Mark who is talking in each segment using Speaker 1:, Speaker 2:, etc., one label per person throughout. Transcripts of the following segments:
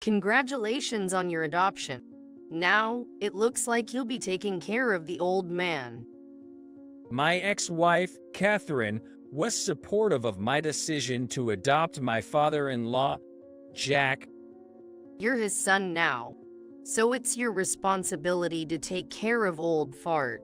Speaker 1: Congratulations on your adoption. Now, it looks like you'll be taking care of the old man.
Speaker 2: My ex-wife, Catherine, was supportive of my decision to adopt my father-in-law, Jack.
Speaker 1: You're his son now, so it's your responsibility to take care of old fart.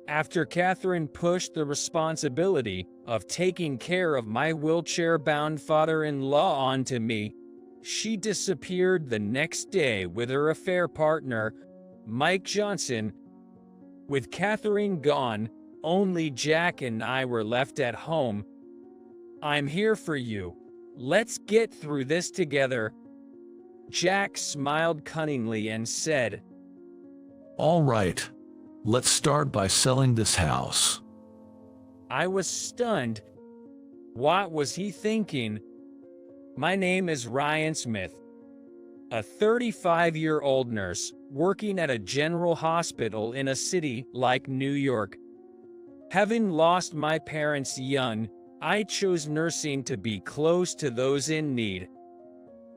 Speaker 2: After Catherine pushed the responsibility of taking care of my wheelchair-bound father-in-law onto me, she disappeared the next day with her affair partner, Mike Johnson. With Catherine gone, only Jack and I were left at home. I'm here for you. Let's get through this together. Jack smiled cunningly and said,
Speaker 3: All right. Let's start by selling this house.
Speaker 2: I was stunned. What was he thinking? My name is Ryan Smith, a 35-year-old nurse working at a general hospital in a city like New York. Having lost my parents young, I chose nursing to be close to those in need.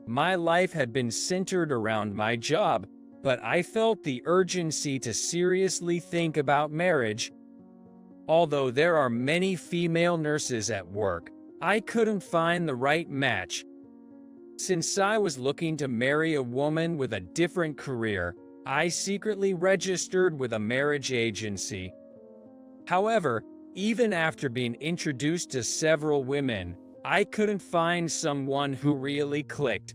Speaker 2: My life had been centered around my job, but I felt the urgency to seriously think about marriage. Although there are many female nurses at work, I couldn't find the right match. Since I was looking to marry a woman with a different career, I secretly registered with a marriage agency. However, even after being introduced to several women, I couldn't find someone who really clicked.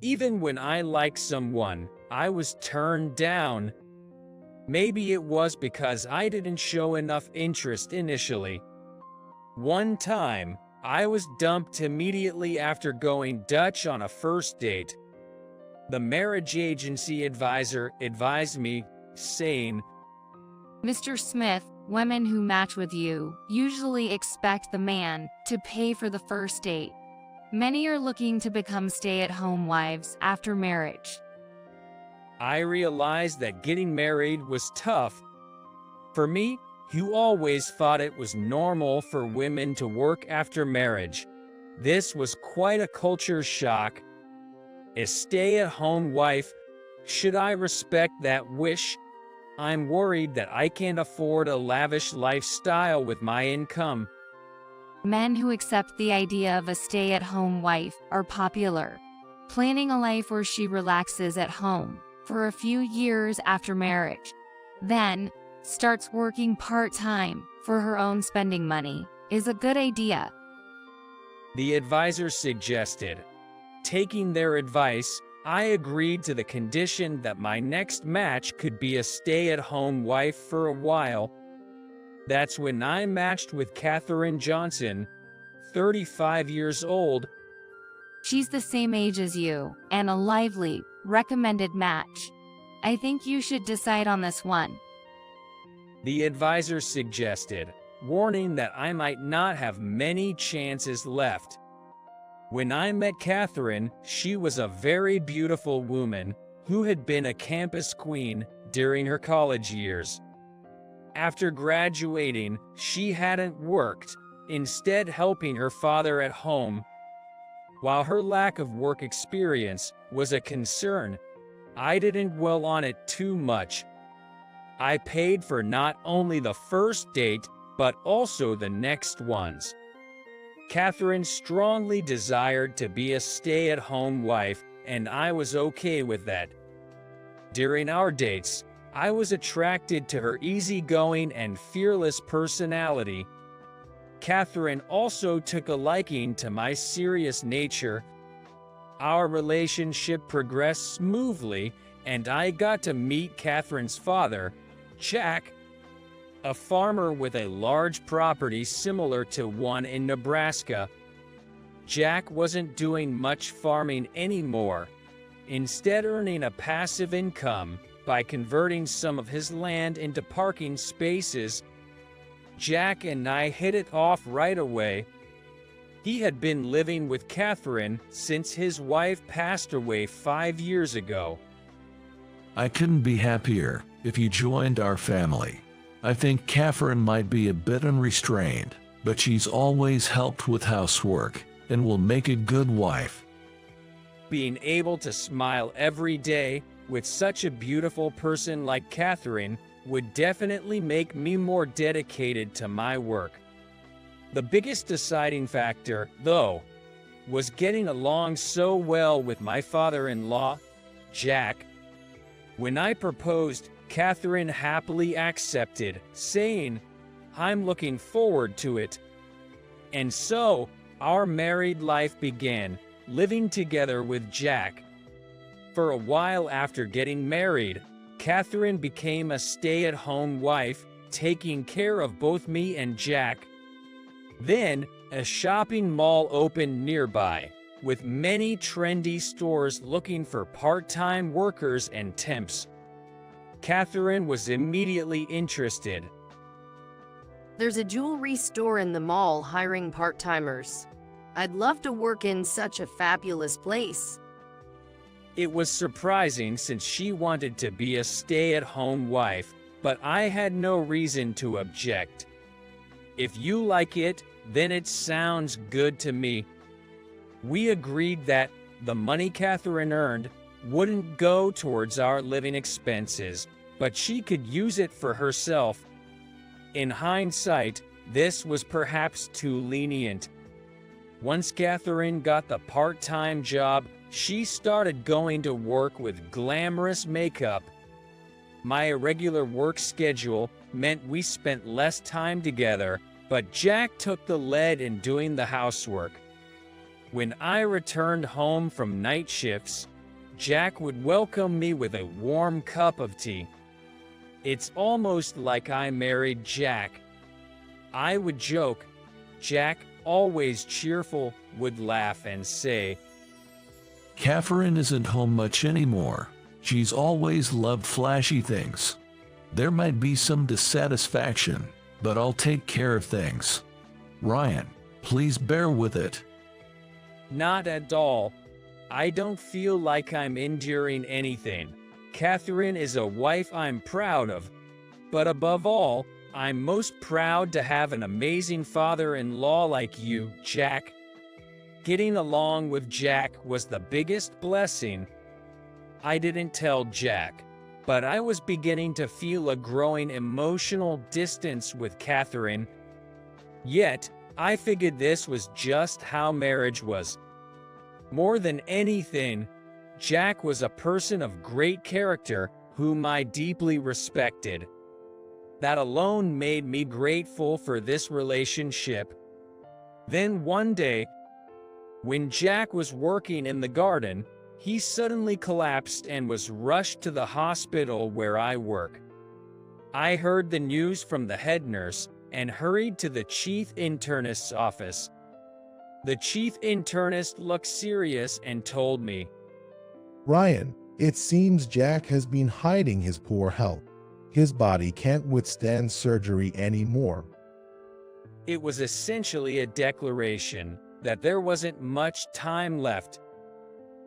Speaker 2: Even when I liked someone, I was turned down. Maybe it was because I didn't show enough interest initially. One time, I was dumped immediately after going Dutch on a first date. The marriage agency advisor advised me, saying,
Speaker 4: Mr. Smith, women who match with you usually expect the man to pay for the first date. Many are looking to become stay-at-home wives after marriage.
Speaker 2: I realized that getting married was tough. For me, who always thought it was normal for women to work after marriage, this was quite a culture shock. A stay-at-home wife, should I respect that wish? I'm worried that I can't afford a lavish lifestyle with my income.
Speaker 4: Men who accept the idea of a stay-at-home wife are popular, planning a life where she relaxes at home for a few years after marriage, then starts working part-time for her own spending money, is a good idea.
Speaker 2: The advisor suggested. Taking their advice, I agreed to the condition that my next match could be a stay-at-home wife for a while. That's when I matched with Catherine Johnson, 35 years old.
Speaker 4: She's the same age as you, and a lively, recommended match. I think you should decide on this one.
Speaker 2: The advisor suggested, warning that I might not have many chances left. When I met Catherine, she was a very beautiful woman who had been a campus queen during her college years. After graduating, she hadn't worked, instead helping her father at home. While her lack of work experience was a concern, I didn't dwell on it too much. I paid for not only the first date, but also the next ones. Catherine strongly desired to be a stay-at-home wife, and I was okay with that. During our dates, I was attracted to her easygoing and fearless personality. Catherine also took a liking to my serious nature. Our relationship progressed smoothly, and I got to meet Catherine's father, Jack, a farmer with a large property similar to one in Nebraska. Jack wasn't doing much farming anymore, instead earning a passive income by converting some of his land into parking spaces. Jack and I hit it off right away. He had been living with Catherine since his wife passed away 5 years ago.
Speaker 3: I couldn't be happier if you joined our family. I think Catherine might be a bit unrestrained, but she's always helped with housework and will make a good wife.
Speaker 2: Being able to smile every day with such a beautiful person like Catherine would definitely make me more dedicated to my work. The biggest deciding factor, though, was getting along so well with my father-in-law, Jack. When I proposed, Catherine happily accepted, saying, "I'm looking forward to it." And so, our married life began, living together with Jack. For a while after getting married, Catherine became a stay-at-home wife, taking care of both me and Jack. Then, a shopping mall opened nearby, with many trendy stores looking for part-time workers and temps. Catherine was immediately interested.
Speaker 1: There's a jewelry store in the mall hiring part-timers. I'd love to work in such a fabulous place.
Speaker 2: It was surprising since she wanted to be a stay-at-home wife, but I had no reason to object. If you like it, then it sounds good to me. We agreed that the money Catherine earned wouldn't go towards our living expenses, but she could use it for herself. In hindsight, this was perhaps too lenient. Once Catherine got the part-time job, she started going to work with glamorous makeup. My irregular work schedule meant we spent less time together, but Jack took the lead in doing the housework. When I returned home from night shifts, Jack would welcome me with a warm cup of tea. It's almost like I married Jack. I would joke. Jack, always cheerful, would laugh and say,
Speaker 3: Catherine isn't home much anymore. She's always loved flashy things. There might be some dissatisfaction, but I'll take care of things. Ryan, please bear with it.
Speaker 2: "Not at all. I don't feel like I'm enduring anything. Catherine is a wife I'm proud of. But above all, I'm most proud to have an amazing father-in-law like you, Jack." Getting along with Jack was the biggest blessing. I didn't tell Jack, but I was beginning to feel a growing emotional distance with Catherine. Yet, I figured this was just how marriage was. More than anything, Jack was a person of great character whom I deeply respected. That alone made me grateful for this relationship. Then one day, when Jack was working in the garden, he suddenly collapsed and was rushed to the hospital where I work. I heard the news from the head nurse and hurried to the chief internist's office. The chief internist looked serious and told me,
Speaker 5: Ryan, it seems Jack has been hiding his poor health. His body can't withstand surgery anymore.
Speaker 2: It was essentially a declaration that there wasn't much time left.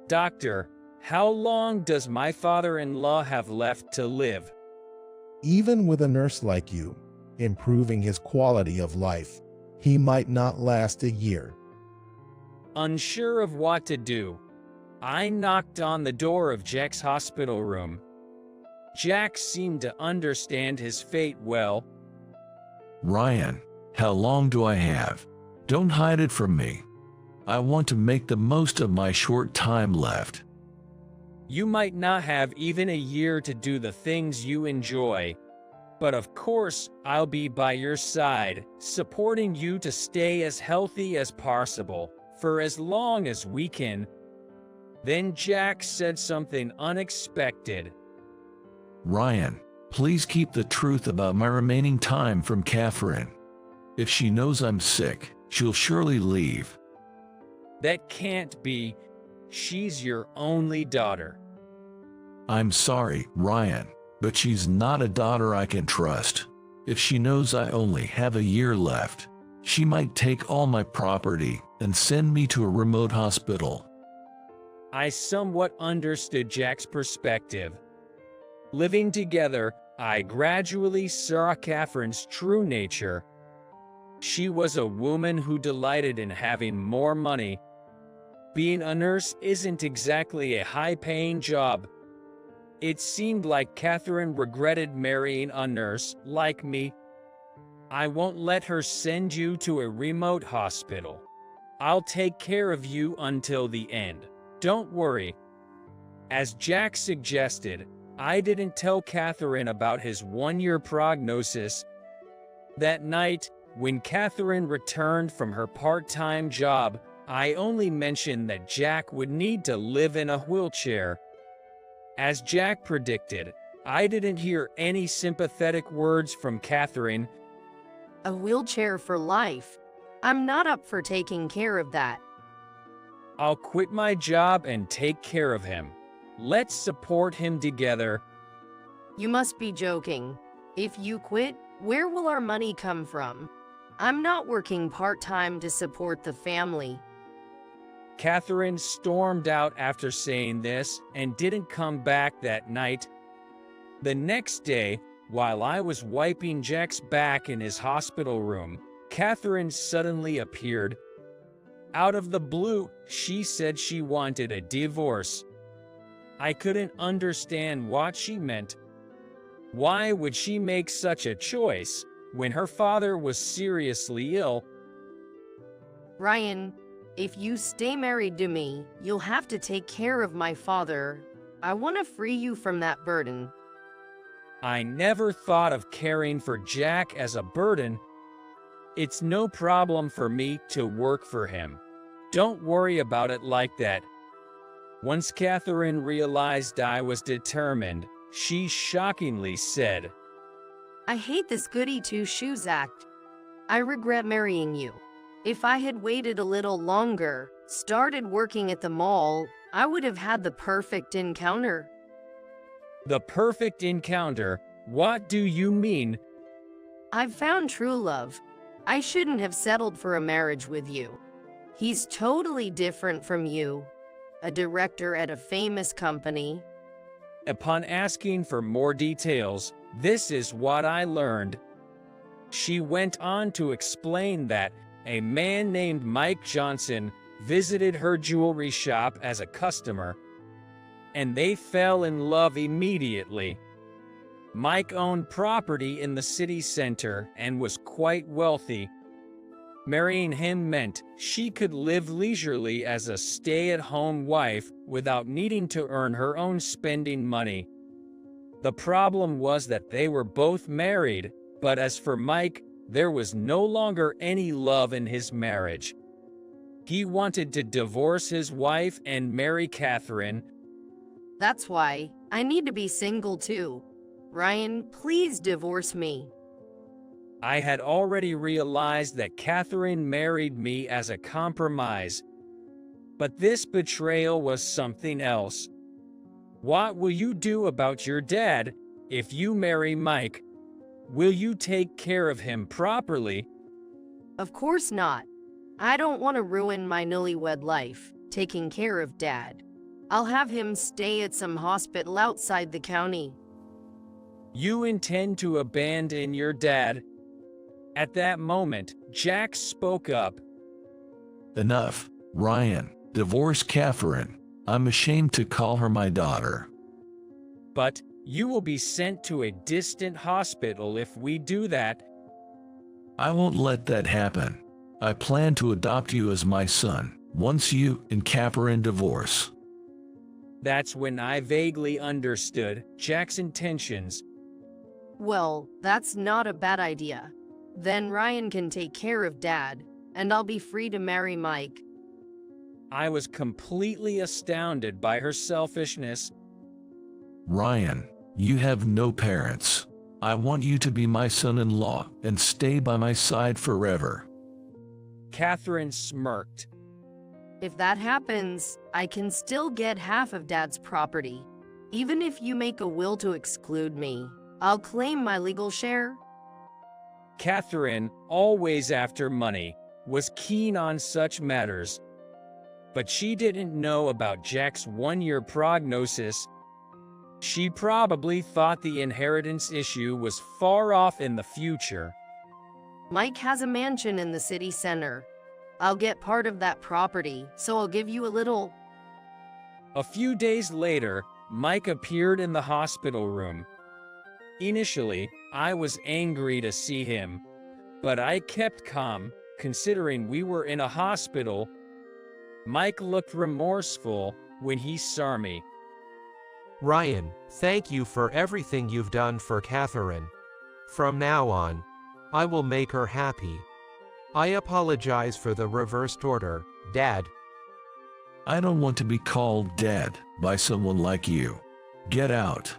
Speaker 2: "Doctor, how long does my father-in-law have left to live?"
Speaker 5: Even with a nurse like you, improving his quality of life, he might not last a year.
Speaker 2: Unsure of what to do, I knocked on the door of Jack's hospital room. Jack seemed to understand his fate well.
Speaker 3: Ryan, how long do I have? Don't hide it from me. I want to make the most of my short time left.
Speaker 2: "You might not have even a year to do the things you enjoy, but of course I'll be by your side, supporting you to stay as healthy as possible for as long as we can." Then Jack said something unexpected.
Speaker 3: Ryan, please keep the truth about my remaining time from Catherine. If she knows I'm sick, she'll surely leave.
Speaker 2: "That can't be. She's your only daughter."
Speaker 3: I'm sorry, Ryan, but she's not a daughter I can trust. If she knows I only have a year left, she might take all my property and send me to a remote hospital.
Speaker 2: I somewhat understood Jack's perspective. Living together, I gradually saw Catherine's true nature. She was a woman who delighted in having more money. Being a nurse isn't exactly a high-paying job. It seemed like Catherine regretted marrying a nurse like me. I won't let her send you to a remote hospital. I'll take care of you until the end. Don't worry. As Jack suggested, I didn't tell Catherine about his one-year prognosis. That night, when Catherine returned from her part-time job, I only mentioned that Jack would need to live in a wheelchair. As Jack predicted, I didn't hear any sympathetic words from Catherine.
Speaker 1: A wheelchair for life. I'm not up for taking care of that.
Speaker 2: I'll quit my job and take care of him. Let's support him together.
Speaker 1: You must be joking. If you quit, where will our money come from? I'm not working part-time to support the family.
Speaker 2: Catherine stormed out after saying this and didn't come back that night. The next day, while I was wiping Jack's back in his hospital room, Catherine suddenly appeared. Out of the blue, she said she wanted a divorce. I couldn't understand what she meant. Why would she make such a choice when her father was seriously ill?
Speaker 1: Ryan, if you stay married to me, you'll have to take care of my father. I want to free you from that burden.
Speaker 2: I never thought of caring for Jack as a burden. It's no problem for me to work for him. Don't worry about it like that. Once Catherine realized I was determined, she shockingly said,
Speaker 1: I hate this goody two-shoes act. I regret marrying you. If I had waited a little longer, started working at the mall, I would have had the perfect encounter.
Speaker 2: The perfect encounter? What do you mean?
Speaker 1: I've found true love. I shouldn't have settled for a marriage with you. He's totally different from you. A director at a famous company.
Speaker 2: Upon asking for more details, this is what I learned. She went on to explain that a man named Mike Johnson visited her jewelry shop as a customer, and they fell in love immediately. Mike owned property in the city center and was quite wealthy. Marrying him meant she could live leisurely as a stay-at-home wife without needing to earn her own spending money. The problem was that they were both married, but as for Mike, there was no longer any love in his marriage. He wanted to divorce his wife and marry Catherine.
Speaker 1: That's why I need to be single too. Ryan, please divorce me.
Speaker 2: I had already realized that Catherine married me as a compromise. But this betrayal was something else. What will you do about your dad if you marry Mike? Will you take care of him properly?
Speaker 1: Of course not. I don't want to ruin my newlywed life, taking care of Dad. I'll have him stay at some hospital outside the county.
Speaker 2: You intend to abandon your dad? At that moment, Jack spoke up.
Speaker 3: Enough, Ryan. Divorce Catherine. I'm ashamed to call her my daughter.
Speaker 2: But you will be sent to a distant hospital if we do that.
Speaker 3: I won't let that happen. I plan to adopt you as my son, once you and Catherine divorce.
Speaker 2: That's when I vaguely understood Jack's intentions.
Speaker 1: Well, that's not a bad idea. Then Ryan can take care of Dad, and I'll be free to marry Mike.
Speaker 2: I was completely astounded by her selfishness.
Speaker 3: Ryan, you have no parents. I want you to be my son-in-law and stay by my side forever.
Speaker 2: Catherine smirked.
Speaker 1: If that happens, I can still get half of Dad's property. Even if you make a will to exclude me, I'll claim my legal share.
Speaker 2: Catherine, always after money, was keen on such matters. But she didn't know about Jack's one-year prognosis. She probably thought the inheritance issue was far off in the future.
Speaker 1: Mike has a mansion in the city center. I'll get part of that property, so I'll give you a little.
Speaker 2: A few days later, Mike appeared in the hospital room. Initially, I was angry to see him, but I kept calm, considering we were in a hospital. Mike looked remorseful when he saw me.
Speaker 6: Ryan, thank you for everything you've done for Catherine. From now on, I will make her happy. I apologize for the reversed order, Dad.
Speaker 3: I don't want to be called Dad by someone like you. Get out.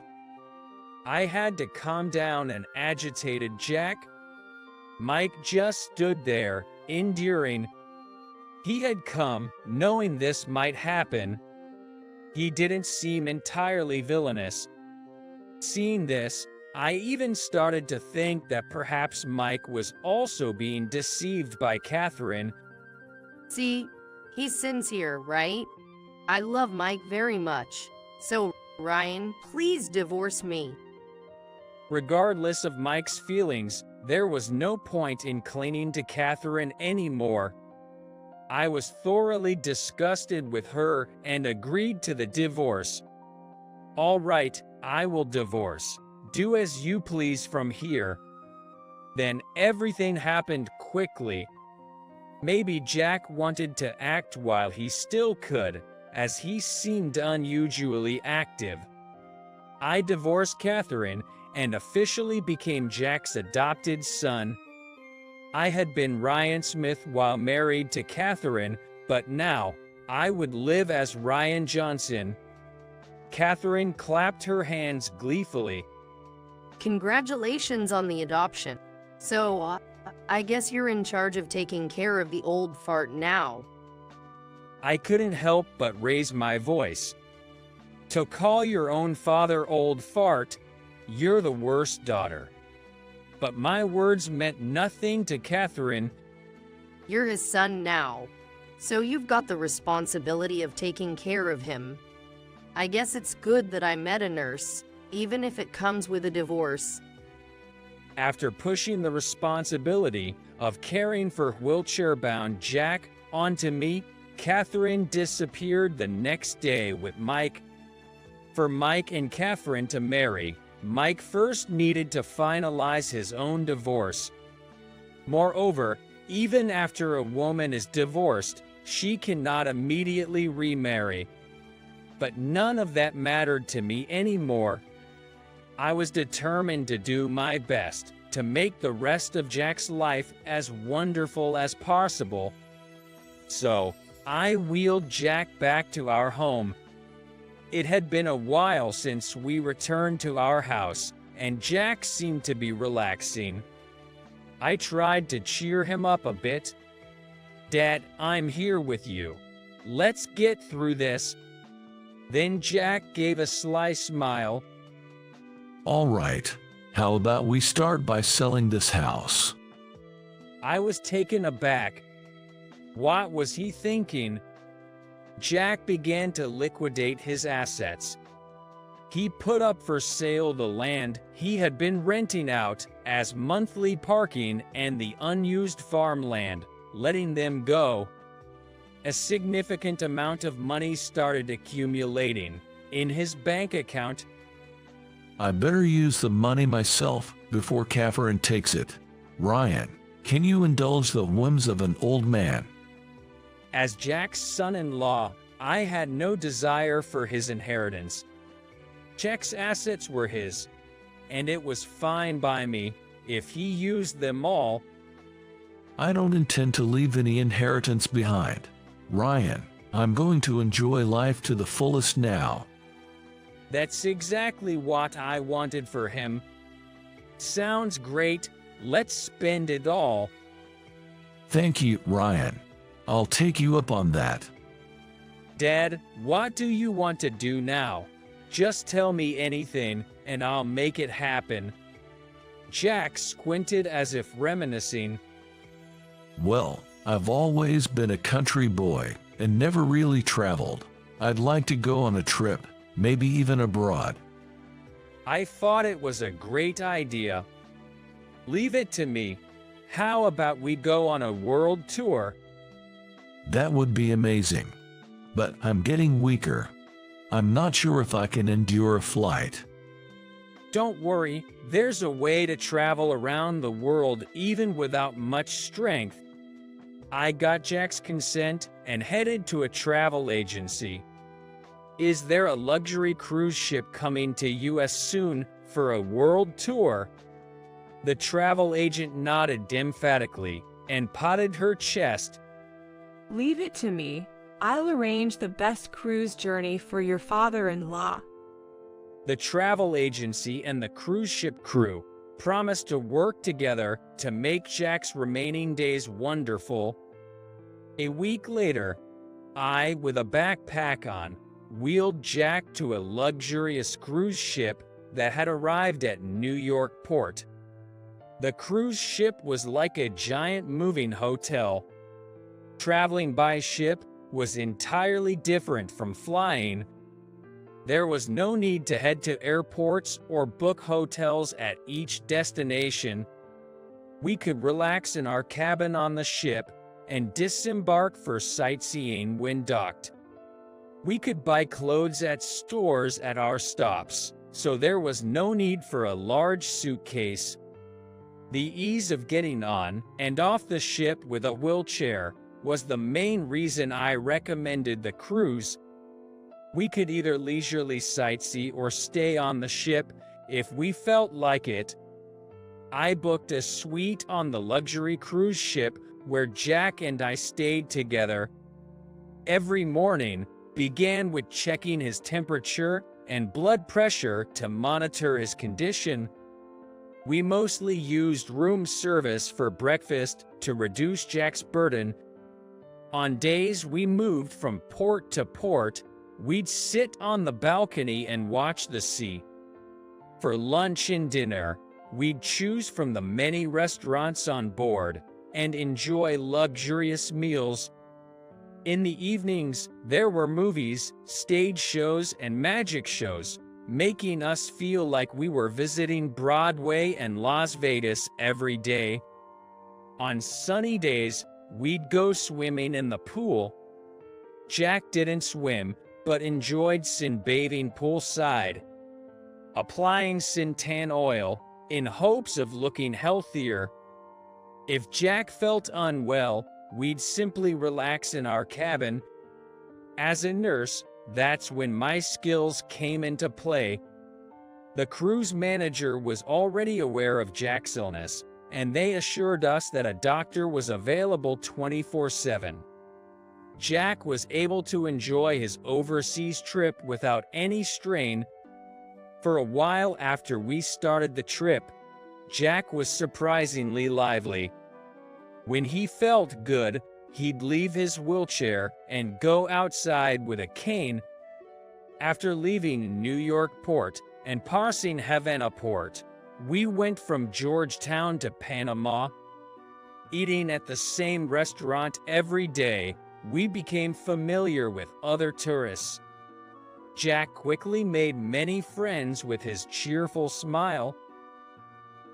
Speaker 2: I had to calm down an agitated Jack. Mike just stood there, enduring. He had come, knowing this might happen. He didn't seem entirely villainous. Seeing this, I even started to think that perhaps Mike was also being deceived by Catherine.
Speaker 1: See, he's sincere, right? I love Mike very much. So, Ryan, please divorce me.
Speaker 2: Regardless of Mike's feelings, there was no point in clinging to Catherine anymore. I was thoroughly disgusted with her and agreed to the divorce. All right, I will divorce. Do as you please from here. Then everything happened quickly. Maybe Jack wanted to act while he still could, as he seemed unusually active. I divorced Catherine and officially became Jack's adopted son. I had been Ryan Smith while married to Catherine, but now I would live as Ryan Johnson. Catherine clapped her hands gleefully.
Speaker 1: Congratulations on the adoption. So, I guess you're in charge of taking care of the old fart now.
Speaker 2: I couldn't help but raise my voice. To call your own father old fart, you're the worst daughter. But my words meant nothing to Catherine.
Speaker 1: You're his son now, so you've got the responsibility of taking care of him. I guess it's good that I met a nurse, even if it comes with a divorce.
Speaker 2: After pushing the responsibility of caring for wheelchair-bound Jack onto me, Catherine disappeared the next day with Mike. For Mike and Catherine to marry, Mike first needed to finalize his own divorce. Moreover, even after a woman is divorced, she cannot immediately remarry. But none of that mattered to me anymore. I was determined to do my best to make the rest of Jack's life as wonderful as possible. So, I wheeled Jack back to our home. It had been a while since we returned to our house, and Jack seemed to be relaxing. I tried to cheer him up a bit. Dad, I'm here with you. Let's get through this. Then Jack gave a sly smile.
Speaker 3: All right. How about we start by selling this house?
Speaker 2: I was taken aback. What was he thinking? Jack began to liquidate his assets. He put up for sale the land he had been renting out as monthly parking and the unused farmland, letting them go. A significant amount of money started accumulating in his bank account.
Speaker 3: I better use the money myself before Catherine takes it. Ryan, can you indulge the whims of an old man?
Speaker 2: As Jack's son-in-law, I had no desire for his inheritance. Jack's assets were his, and it was fine by me if he used them all.
Speaker 3: I don't intend to leave any inheritance behind. Ryan, I'm going to enjoy life to the fullest now.
Speaker 2: That's exactly what I wanted for him. Sounds great. Let's spend it all.
Speaker 3: Thank you, Ryan. I'll take you up on that.
Speaker 2: Dad, what do you want to do now? Just tell me anything, and I'll make it happen. Jack squinted as if reminiscing.
Speaker 3: Well, I've always been a country boy and never really traveled. I'd like to go on a trip, maybe even abroad.
Speaker 2: I thought it was a great idea. Leave it to me. How about we go on a world tour?
Speaker 3: That would be amazing. But I'm getting weaker. I'm not sure if I can endure a flight.
Speaker 2: Don't worry, there's a way to travel around the world even without much strength. I got Jack's consent and headed to a travel agency. Is there a luxury cruise ship coming to US soon for a world tour? The travel agent nodded emphatically and patted her chest.
Speaker 7: Leave it to me. I'll arrange the best cruise journey for your father-in-law.
Speaker 2: The travel agency and the cruise ship crew promised to work together to make Jack's remaining days wonderful. A week later, I, with a backpack on, wheeled Jack to a luxurious cruise ship that had arrived at New York port. The cruise ship was like a giant moving hotel. Traveling by ship was entirely different from flying. There was no need to head to airports or book hotels at each destination. We could relax in our cabin on the ship and disembark for sightseeing when docked. We could buy clothes at stores at our stops, so there was no need for a large suitcase. The ease of getting on and off the ship with a wheelchair was the main reason I recommended the cruise. We could either leisurely sightsee or stay on the ship if we felt like it. I booked a suite on the luxury cruise ship where Jack and I stayed together. Every morning began with checking his temperature and blood pressure to monitor his condition. We mostly used room service for breakfast to reduce Jack's burden. On days we moved from port to port, we'd sit on the balcony and watch the sea. For lunch and dinner, we'd choose from the many restaurants on board and enjoy luxurious meals. In the evenings, there were movies, stage shows, and magic shows, making us feel like we were visiting Broadway and Las Vegas every day. On sunny days, we'd go swimming in the pool. Jack didn't swim, but enjoyed sunbathing poolside, applying suntan oil in hopes of looking healthier. If Jack felt unwell, we'd simply relax in our cabin. As a nurse, that's when my skills came into play. The cruise manager was already aware of Jack's illness, and they assured us that a doctor was available 24/7. Jack was able to enjoy his overseas trip without any strain. For a while after we started the trip, Jack was surprisingly lively. When he felt good, he'd leave his wheelchair and go outside with a cane. After leaving New York port and passing Havana port, we went from Georgetown to Panama. Eating at the same restaurant every day, we became familiar with other tourists. Jack quickly made many friends with his cheerful smile.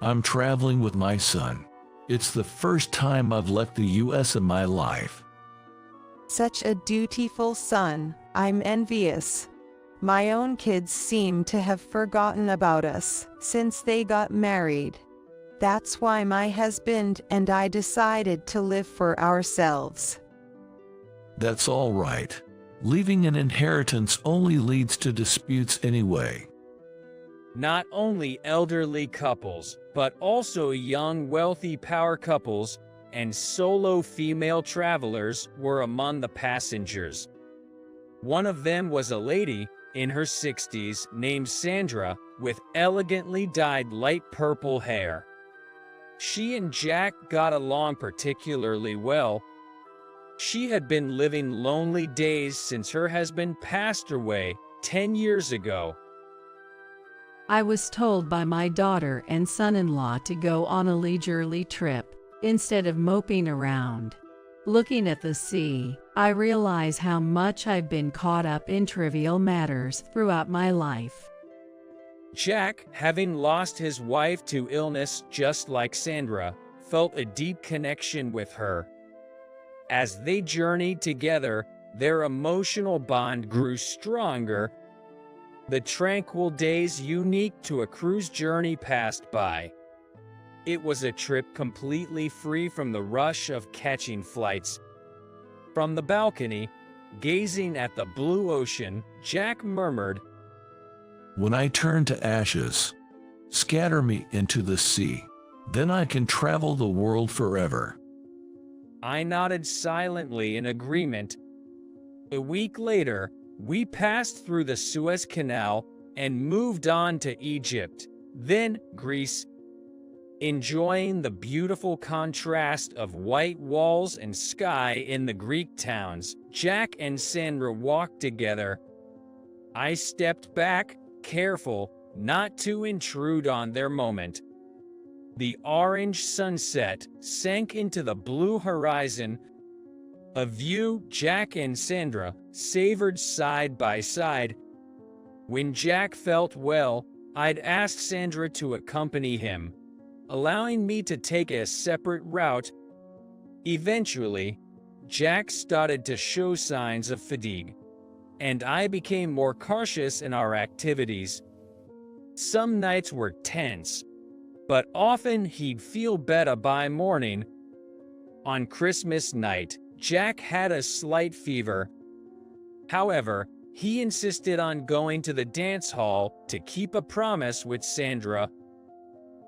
Speaker 3: I'm traveling with my son. It's the first time I've left the US in my life.
Speaker 8: Such a dutiful son. I'm envious. My own kids seem to have forgotten about us since they got married. That's why my husband and I decided to live for ourselves.
Speaker 3: That's all right. Leaving an inheritance only leads to disputes anyway.
Speaker 2: Not only elderly couples, but also young wealthy power couples and solo female travelers were among the passengers. One of them was a lady in her 60s named Sandra with elegantly dyed light purple hair. She and Jack got along particularly well. She had been living lonely days since her husband passed away 10 years ago.
Speaker 9: I was told by my daughter and son-in-law to go on a leisurely trip instead of moping around. Looking at the sea, I realize how much I've been caught up in trivial matters throughout my life.
Speaker 2: Jack, having lost his wife to illness just like Sandra, felt a deep connection with her. As they journeyed together, their emotional bond grew stronger. The tranquil days unique to a cruise journey passed by. It was a trip completely free from the rush of catching flights. From the balcony, gazing at the blue ocean, Jack murmured,
Speaker 3: "When I turn to ashes, scatter me into the sea. Then I can travel the world forever."
Speaker 2: I nodded silently in agreement. A week later, we passed through the Suez Canal and moved on to Egypt, then Greece. Enjoying the beautiful contrast of white walls and sky in the Greek towns, Jack and Sandra walked together. I stepped back, careful not to intrude on their moment. The orange sunset sank into the blue horizon, a view Jack and Sandra savored side by side. When Jack felt well, I'd asked Sandra to accompany him, allowing me to take a separate route. Eventually, Jack started to show signs of fatigue, and I became more cautious in our activities. Some nights were tense, but often he'd feel better by morning. On Christmas night, Jack had a slight fever. However, he insisted on going to the dance hall to keep a promise with Sandra.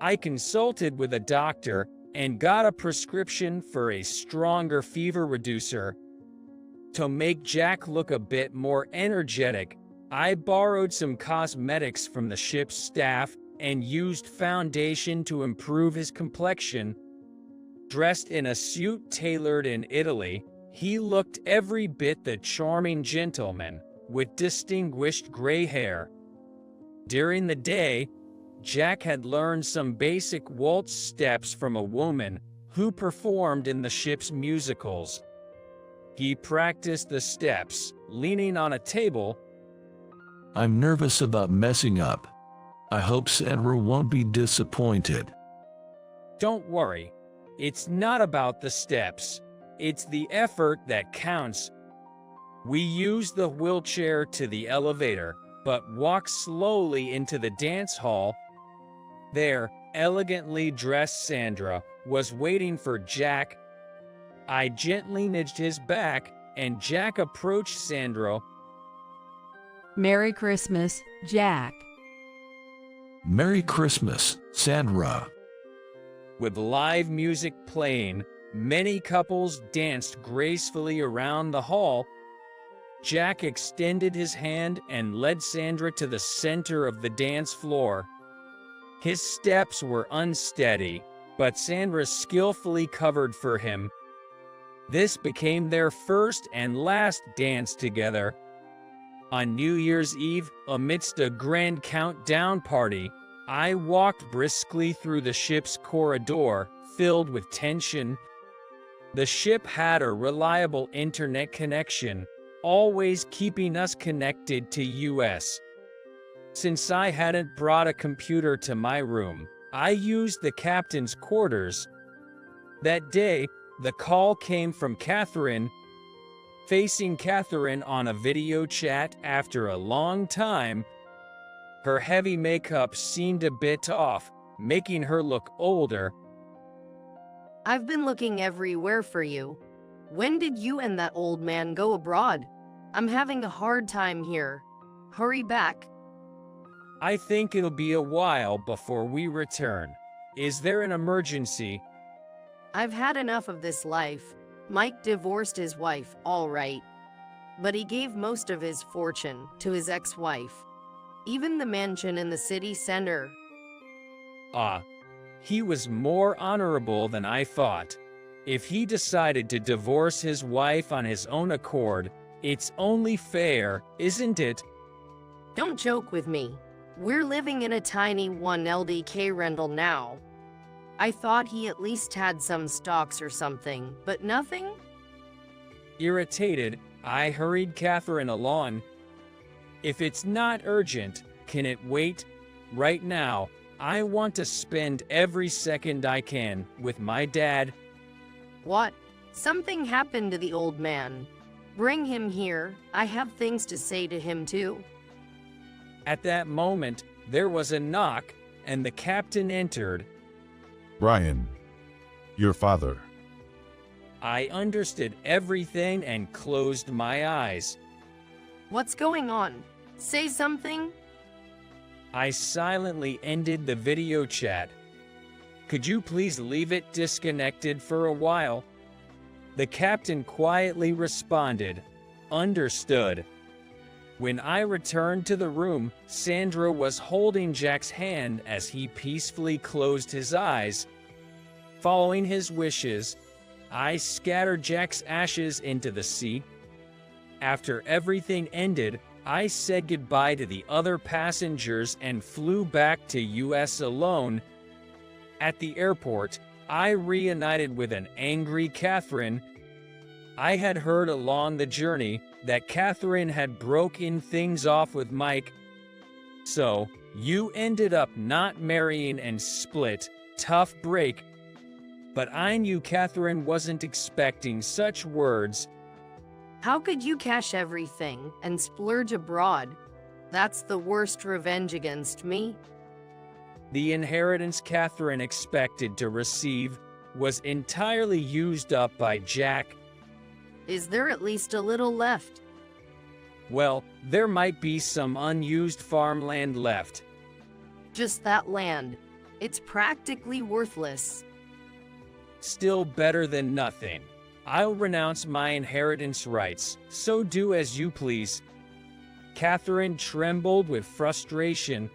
Speaker 2: I consulted with a doctor and got a prescription for a stronger fever reducer. To make Jack look a bit more energetic, I borrowed some cosmetics from the ship's staff and used foundation to improve his complexion. Dressed in a suit tailored in Italy, he looked every bit the charming gentleman with distinguished gray hair. During the day, Jack had learned some basic waltz steps from a woman who performed in the ship's musicals. He practiced the steps, leaning on a table.
Speaker 3: "I'm nervous about messing up. I hope Sandra won't be disappointed."
Speaker 2: Don't worry, it's not about the steps. It's the effort that counts. We used the wheelchair to the elevator, but walked slowly into the dance hall. There, elegantly dressed Sandra was waiting for Jack. I gently nudged his back, and Jack approached Sandra.
Speaker 9: Merry Christmas, Jack.
Speaker 3: "Merry Christmas, Sandra."
Speaker 2: With live music playing, many couples danced gracefully around the hall. Jack extended his hand and led Sandra to the center of the dance floor. His steps were unsteady, but Sandra skillfully covered for him. This became their first and last dance together. On New Year's Eve, amidst a grand countdown party, I walked briskly through the ship's corridor, filled with tension. The ship had a reliable internet connection, always keeping us connected to US. Since I hadn't brought a computer to my room, I used the captain's quarters. That day, the call came from Catherine. Facing Catherine on a video chat after a long time, her heavy makeup seemed a bit off, making her look older.
Speaker 1: I've been looking everywhere for you. When did you and that old man go abroad? I'm having a hard time here. Hurry back.
Speaker 2: I think it'll be a while before we return. Is there an emergency?
Speaker 1: I've had enough of this life. Mike divorced his wife, all right. But he gave most of his fortune to his ex-wife. Even the mansion in the city center.
Speaker 2: He was more honorable than I thought. If he decided to divorce his wife on his own accord, it's only fair, isn't it?
Speaker 1: Don't joke with me. We're living in a tiny 1 LDK rental now. I thought he at least had some stocks or something, but nothing?
Speaker 2: Irritated, I hurried Catherine along. If it's not urgent, can it wait? Right now, I want to spend every second I can with my dad.
Speaker 1: What? Something happened to the old man. Bring him here. I have things to say to him too.
Speaker 2: At that moment, there was a knock, and the captain entered.
Speaker 10: Brian, your father.
Speaker 2: I understood everything and closed my eyes.
Speaker 1: What's going on? Say something?
Speaker 2: I silently ended the video chat. Could you please leave it disconnected for a while? The captain quietly responded, understood. When I returned to the room, Sandra was holding Jack's hand as he peacefully closed his eyes. Following his wishes, I scattered Jack's ashes into the sea. After everything ended, I said goodbye to the other passengers and flew back to US alone. At the airport, I reunited with an angry Catherine. I had heard along the journey that Catherine had broken things off with Mike. So, you ended up not marrying and split. Tough break. But I knew Catherine wasn't expecting such words.
Speaker 1: How could you cash everything and splurge abroad? That's the worst revenge against me.
Speaker 2: The inheritance Catherine expected to receive was entirely used up by Jack.
Speaker 1: Is there at least a little left?
Speaker 2: Well, there might be some unused farmland left.
Speaker 1: Just that land. It's practically worthless.
Speaker 2: Still better than nothing. I'll renounce my inheritance rights, so do as you please. Catherine trembled with frustration.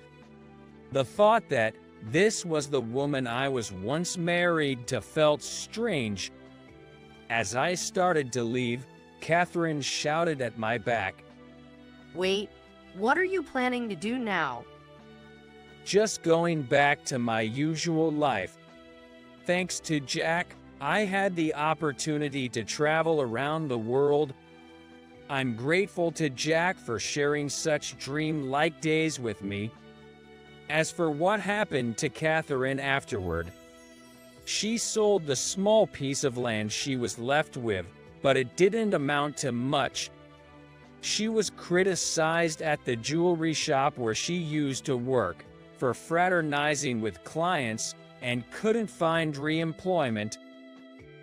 Speaker 2: The thought that this was the woman I was once married to felt strange. As I started to leave, Catherine shouted at my back.
Speaker 1: Wait, what are you planning to do now?
Speaker 2: Just going back to my usual life. Thanks to Jack, I had the opportunity to travel around the world. I'm grateful to Jack for sharing such dream-like days with me. As for what happened to Catherine afterward, she sold the small piece of land she was left with, but it didn't amount to much. She was criticized at the jewelry shop where she used to work for fraternizing with clients and couldn't find re-employment.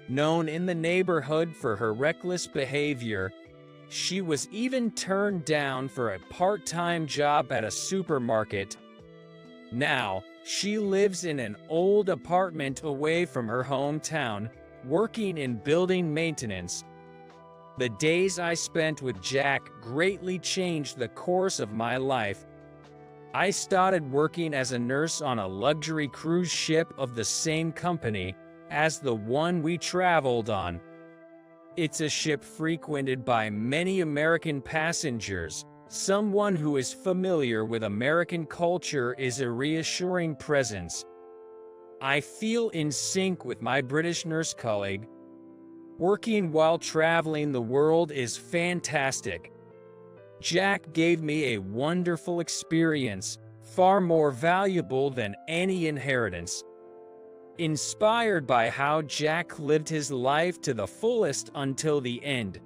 Speaker 2: Known in the neighborhood for her reckless behavior, she was even turned down for a part-time job at a supermarket. Now, she lives in an old apartment away from her hometown, working in building maintenance. The days I spent with Jack greatly changed the course of my life. I started working as a nurse on a luxury cruise ship of the same company as the one we traveled on. It's a ship frequented by many American passengers. Someone who is familiar with American culture is a reassuring presence. I feel in sync with my British nurse colleague. Working while traveling the world is fantastic. Jack gave me a wonderful experience, far more valuable than any inheritance. Inspired by how Jack lived his life to the fullest until the end,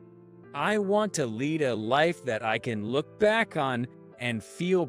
Speaker 2: I want to lead a life that I can look back on and feel